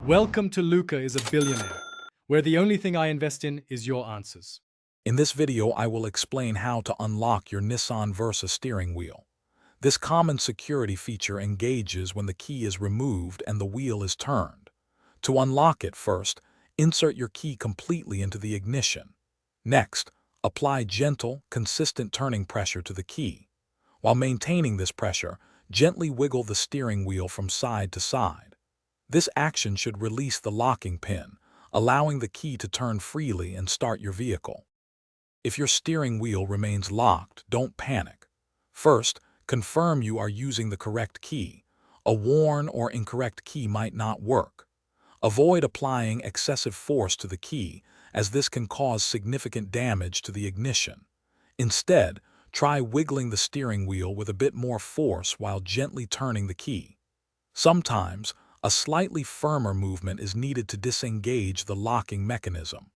Welcome to Luca is a Billionaire, where the only thing I invest in is your answers. In this video, I will explain how to unlock your Nissan Versa steering wheel. This common security feature engages when the key is removed and the wheel is turned. To unlock it, first, insert your key completely into the ignition. Next, apply gentle, consistent turning pressure to the key. While maintaining this pressure, gently wiggle the steering wheel from side to side. This action should release the locking pin, allowing the key to turn freely and start your vehicle. If your steering wheel remains locked, don't panic. First, confirm you are using the correct key. A worn or incorrect key might not work. Avoid applying excessive force to the key, as this can cause significant damage to the ignition. Instead, try wiggling the steering wheel with a bit more force while gently turning the key. Sometimes, a slightly firmer movement is needed to disengage the locking mechanism.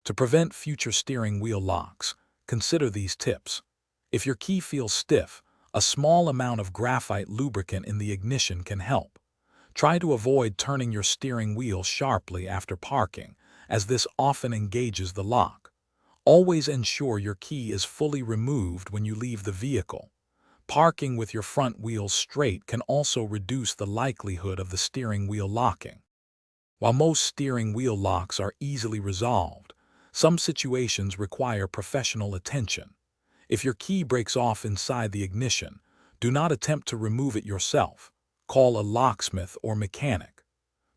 To prevent future steering wheel locks, consider these tips. If your key feels stiff, a small amount of graphite lubricant in the ignition can help. Try to avoid turning your steering wheel sharply after parking, as this often engages the lock. Always ensure your key is fully removed when you leave the vehicle. Parking with your front wheels straight can also reduce the likelihood of the steering wheel locking. While most steering wheel locks are easily resolved, some situations require professional attention. If your key breaks off inside the ignition, do not attempt to remove it yourself. Call a locksmith or mechanic.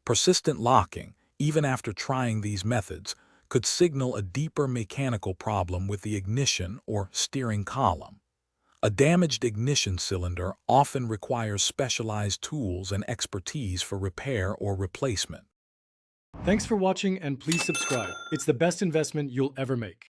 Persistent locking, even after trying these methods, could signal a deeper mechanical problem with the ignition or steering column. A damaged ignition cylinder often requires specialized tools and expertise for repair or replacement. Thanks for watching and please subscribe. It's the best investment you'll ever make.